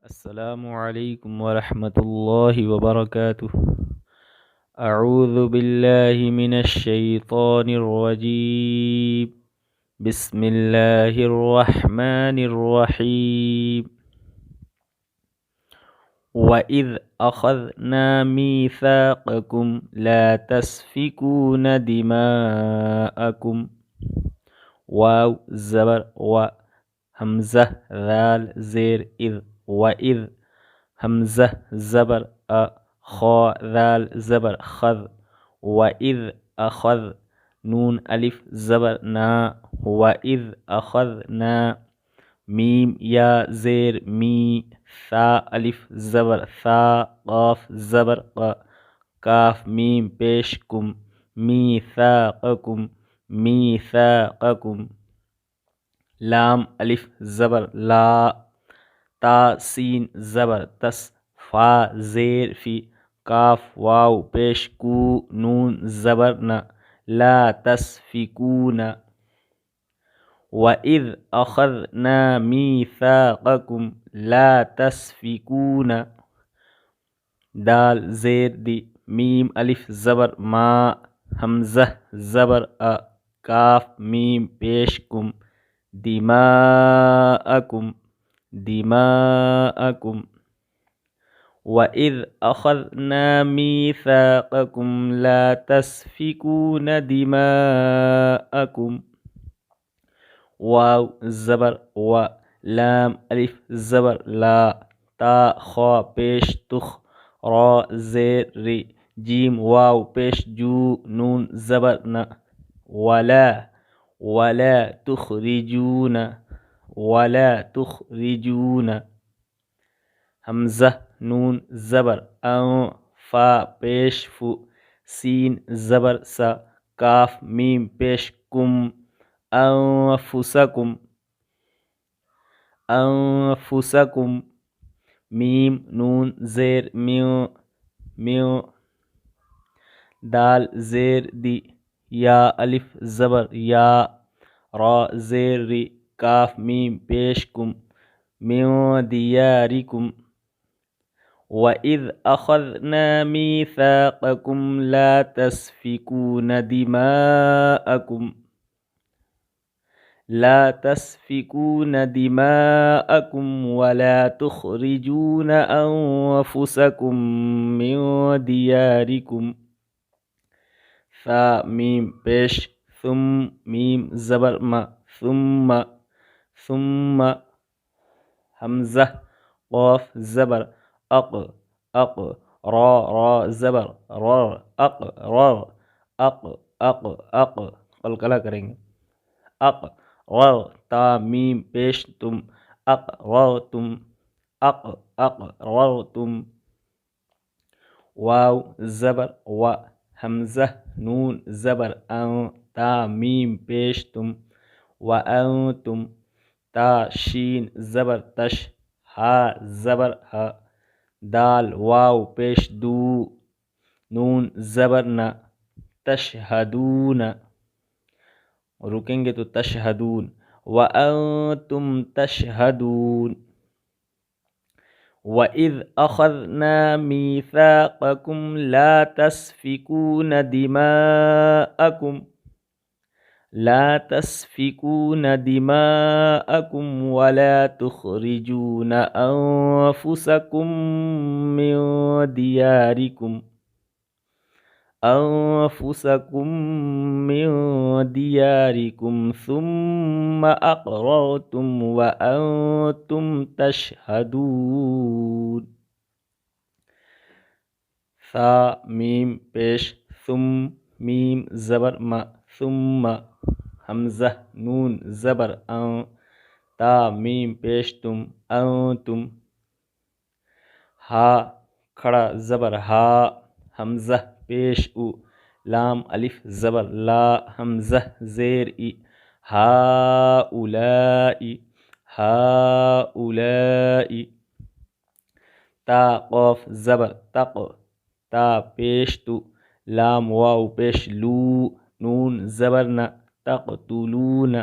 السلام علیکم ورحمۃ اللہ وبرکاتہ۔ اعوذ باللہ من الشیطان الرجیم، بسم اللہ الرحمن الرحیم۔ وَإِذْ أَخَذْنَا مِيثَاقَكُمْ لَا تَسْفِكُونَ دِمَاءَكُمْ۔ واو زبر و، حمزہ ذال زیر اذ، وَإِذْ حمزہ زبر ا، خا ذال زبر خذ، وَإِذْ أخذ نون الف زبر نا، وَإِذْ أَخَذْنَا میم یا زیر می، ثا الف زبر ثا، قاف زبر ق، کاف میم پیش کم، میثاقکم میثاقکم، لام الف زبر لا، تا سین زبر تس، فا زیر فی، کاف واو پیش کو، نون زبر ن، لا تسفکون۔ وَإِذْ أَخَذْنَا مِيثَاقَكُمْ لَا تَسْفِكُونَ، دال زیر دی، میم الف زبر ما، حمزہ زبر ا، کاف میم پیش کم، دماءکم دماءکم۔ وَإِذْ أَخَذْنَا مِيثَاقَكُمْ لَا تَسْفِكُونَ دِمَاءَكُمْ، واو زبر و، لام الف زبر لا، تا خا پیش تخ، را زیر ری، جیم واو پیش جو، نون زبر ن، ولا ولا تخرجون ولا تخرجون، حمزہ نون زبر ان، فا پیش فو، سین زبر سا، کاف میم پیش کم، انفسکم انفسکم، میم نون زیر میو میو، دال زیر دی، یا الف زبر یا، را زیر ری، کاف میم پیش کم، من دیارکم۔ وَإِذْ أَخَذْنَا مِيثَاقَكُمْ لَا تَسْفِكُونَ دِمَاءَكُمْ لا تسفكون دماءكم ولا تخرجون أنفسكم من دياركم، ثا میم پیش، ثم میم زبر ما، ثم حمزہ قاف زبر اق اق، را زبر را، اق قلقلہ کریں گے، تا میم پیش تم، اقررتم، واو زبر و، حمزہ نون زبر ان، تا میم پیش تم، وانتم، تا شین زبر تش، ہا زبر ہ، دال واو پیش دو، نون زبر ن، تشہدون، رکیں گے تو تشہدون، وَأَنْتُمْ تَشْهَدُونَ۔ وَإِذْ أَخَذْنَا مِيثَاقَكُمْ لَا تَسْفِكُونَ دِمَاءَكُمْ لا تسفكون دماءكم ولا تخرجون أنفسكم من دياركم ثم أقررتم وأنتم تشهدون، ثا میم پیش، ثم میم زبر ما، ثم حمزہ نون زبر ان، تا میم پیش تم، انتم، ہا کھڑا زبر ہا، حمزہ پیش او، لام الف زبر لا، حمزہ زیر ای، ہاؤلائی ہاؤلائی، تا قاف زبر تق، تا پیش تو، لام واو پیش لو، نون زبر ن، تقتلون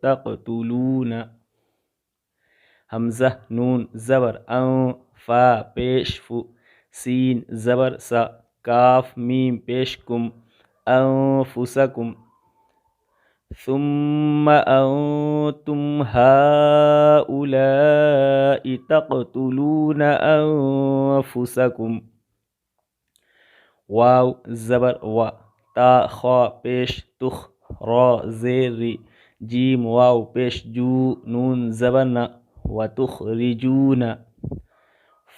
تقتلون، حمزہ نون زبر ان فا پیش فو سین زبر سا کاف میم پیش کم انفسکم ثم انتم هؤلاء تقتلون انفسکم واو زبر و تا خا پیش تخ را زیر ری جیم واو پیش جو نون زبر نا و تخرجون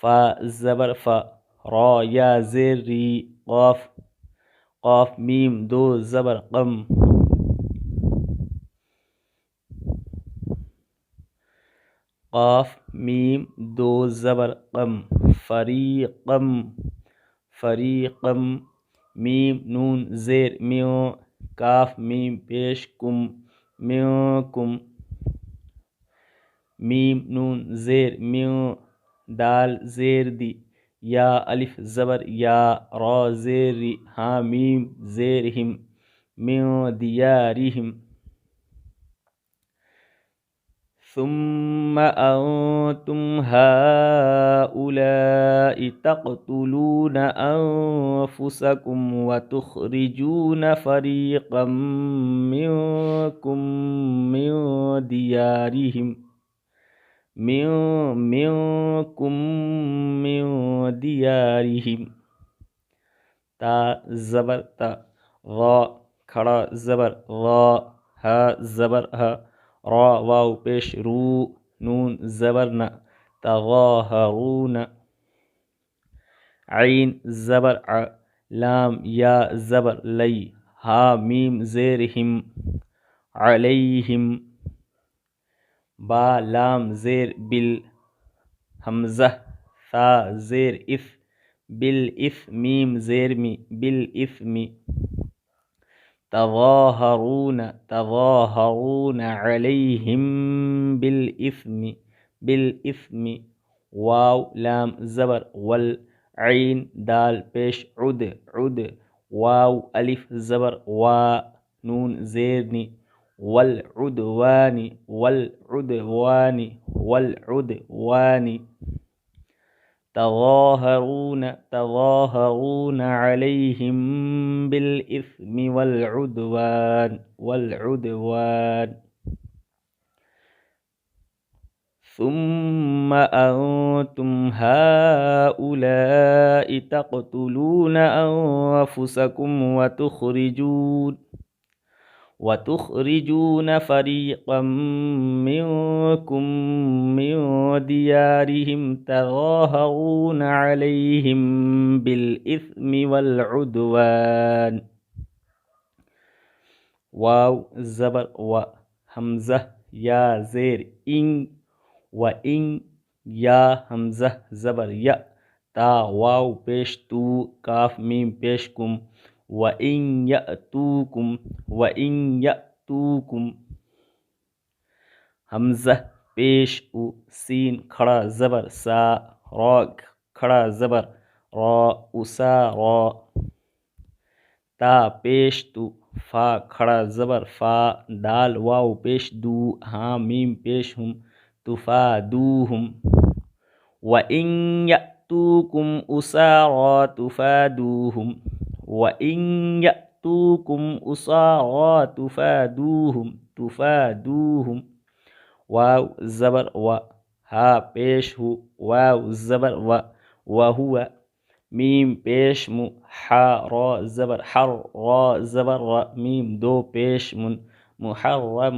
فا زبر فا را یا زیر ری قاف قاف میم دو زبر قم قاف میم دو زبر قم فریقم فریقم میم نون زیر میو کاف میم پیش کم میوکم میم نون زیر میو دال زیر دی یا الف زبر یا را زیر ری ہاں میم زیر ہم میو دیارہم ثم أنتم هؤلاء تقتلون أنفسكم وتخرجون فريقا منكم من ديارهم من ديارهم تا زبر تا غا کھڑا زبر غا ہا زبر ہا را واو پیش رو نون زبر نا تظاہرون عین زبر ع لام یا زبر لی ہا میم زیر ہم علیہم با لام زیر بل حمزہ ثا زیر اف بالاف میم زیر می بالاثم تظاہرون علیہم بالاثم واو لام زبر ول عین دال پیش عد واو الف زبر وا نون زیرنی والعدوان تظاهرون عليهم بالإثم والعدوان ثم أنتم هؤلاء تقتلون أنفسكم وتخرجون فريقا منكم من ديارهم تظاهرون عليهم بالإثم والعدوان واو زبر و حمزہ یا زیر ان و ان یا حمزہ زبر یا تا واو پیش تو کاف میم پیش کم وَإِن يَأْتُوكُمْ حمزہ پیش او سین کھڑا زبر سا را کھڑا زبر را اسا را تا پیش تو فا کھڑا زبر فا دال واو پیش دو ہاں میم پیش ہم تفادوہم وَإِن يَأْتُوكُمْ أُسَارَى تُفَادُوهُمْ وَإِن يَأْتُوكُمْ أُسَارَى تُفَادُوهُمْ واو زبر و ہا پیش ہو واو زبر و وہو میم پیش مو حا را زبر حر را زبر را میم دو پیش من محرم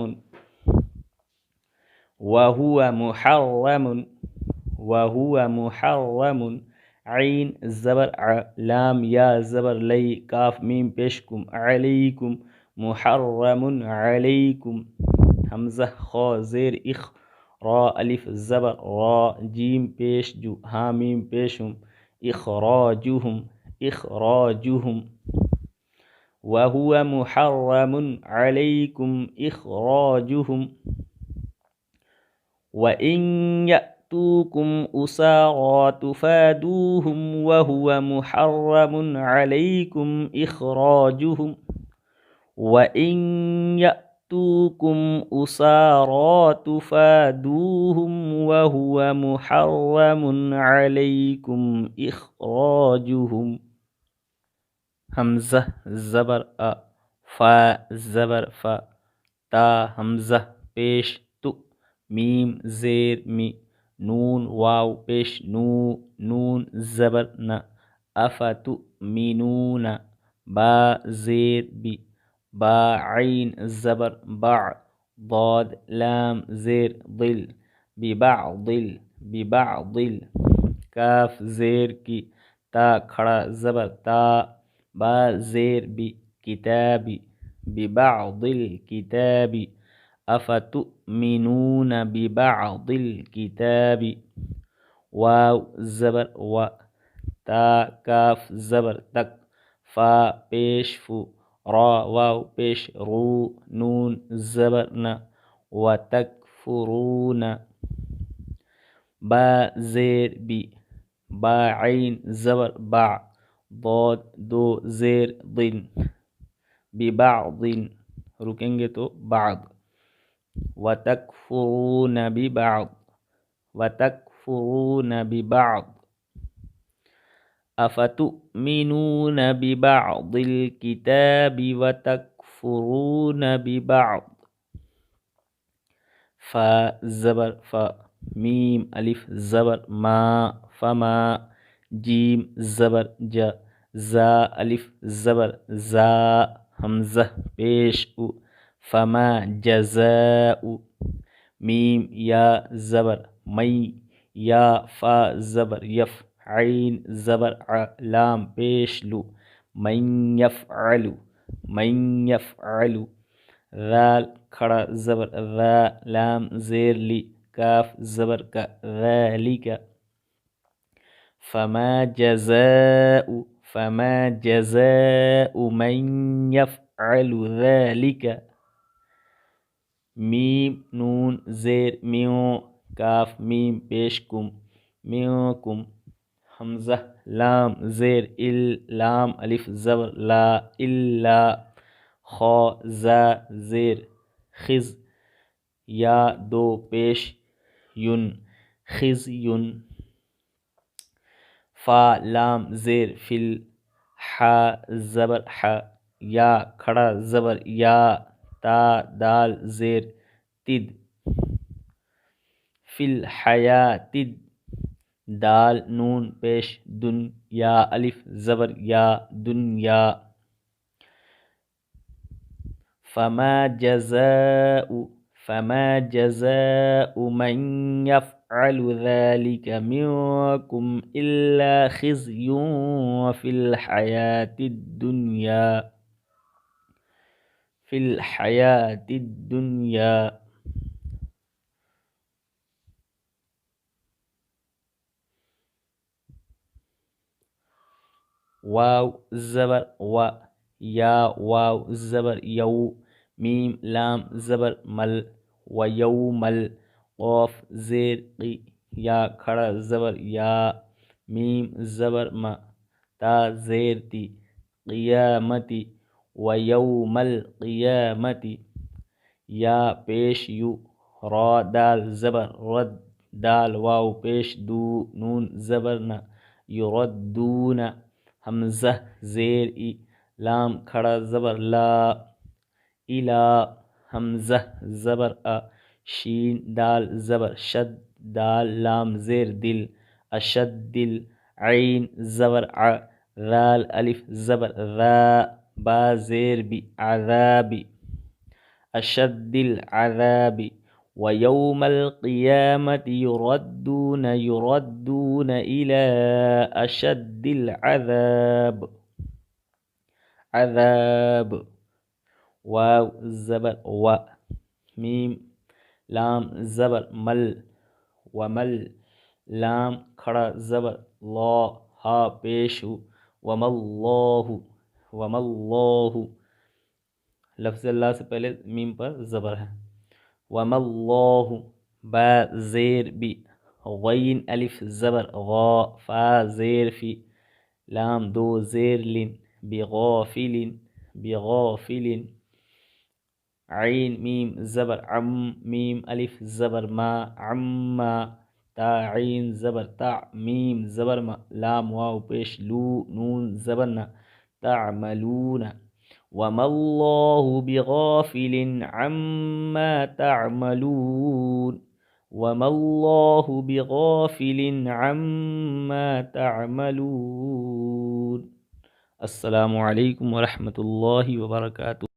وهو محرم عین زبر ع لام یا زبر لی کاف میم پیش کم علیکم محرم علیکم حمزہ خا زیر اخ را الف زبر را جیم پیش جو ہاں میم پیشم اخراجہم وهو محرم علیکم اخراجہم وَإِن يَأْتُوكُمْ أُسَارَى تُفَادُوهُمْ وَهُوَ مُحَرَّمٌ عَلَيْكُمْ إِخْرَاجُهُمْ وَإِن يأتوكم أسارى تفادوهم وهو محرم عليكم إخراجهم. حمزہ زبر فا زبر فا، تا حمزہ پیش تو، میم زیر می، نون واو پیش نو، نون زبر نا، افتؤمنون، با زیر بی، با عین زبر بع، ضاد لام زیر ضل، ببعض، کاف زیر کی، تا کھڑا زبر تا، با زیر بی، کتابی، ببعض الكتاب، افتؤمنون ببعض الكتاب. واو زبر و، تا کاف زبر تک، فا پیش فو، را واو پیش رو، نون زبر نا، وتکفرون، با زیر بی، با عین زبر بع، ضاد دو زیر ضن، ببعض، رکیں گے تو بعض، وتکفرون ببعض، افتؤمنون ببعض الكتاب وتکفرون ببعض. فا زبر فا، میم الف زبر ما، فما، جیم زبر جا، زا الف زبر زا، حمزہ پیش او، فما جزاء، میم یا زبر می، یا فا زبر یف، عین زبر ع، لام پیش لو، من یفعل، ذال کھڑا زبر ذا، لام زیر لی، کاف زبر کا، ذالک، فما جزاء من يفعل ذلك، میم نون زیر میو، کاف میم پیش کم، میوکم، حمزہ لام زیر ال، لام الف زبر لا، الا، خا زا زیر خز، یا دو پیش ین، خزین، فا لام زیر فل، حا زبر ح، یا کھڑا زبر یا، تا دال زیر تد، فی الحیات، دال نون پیش دن، یا الف زبر یا، دنیا، فما جزاء من يفعل ذلك منكم إلا خزي في الحياة الدنيا. واو زبر و، یا واو زبر یو، میم لام زبر مل، ویومل، قاف زیر قی، یا کھڑا زبر یا، میم زبر ما، تا زیر تی، قیامتی، ویوم القیامتی، یا پیش یو، را دال زبر رد، دال واو پیش دو، نون زبر نا، یردون، حمزہ زیر ای، لام کھڑا زبر لا، الا، حمزہ زبر ا، شین دال زبر شد، دال لام زیر دل، اشد دل، عین زبر ع، ذال الف زبر ذا، با زیر بی، عذابی، اشد العذاب، ويوم القيامة يردون إلى أشد العذاب، عذاب. واو زبر و، میم لام زبر مل، ومل، لام کھڑا زبر لا، ہا پیشو، وماللہ، لفظ اللہ سے پہلے میم پر زبر ہے، وماللہ، با زیر بی، غین الف زبر غا، فا زیر فی، لام دو زیر لن، بغافل، عین میم زبر عم میم الف زبر ما عما تا عین زبر تا میم زبر ما لام واو پیش لو نون زبر نا تعملون وما الله بغافل عما تعملون وما الله بغافل عما تعملون. السلام علیکم ورحمۃ اللہ وبرکاتہ.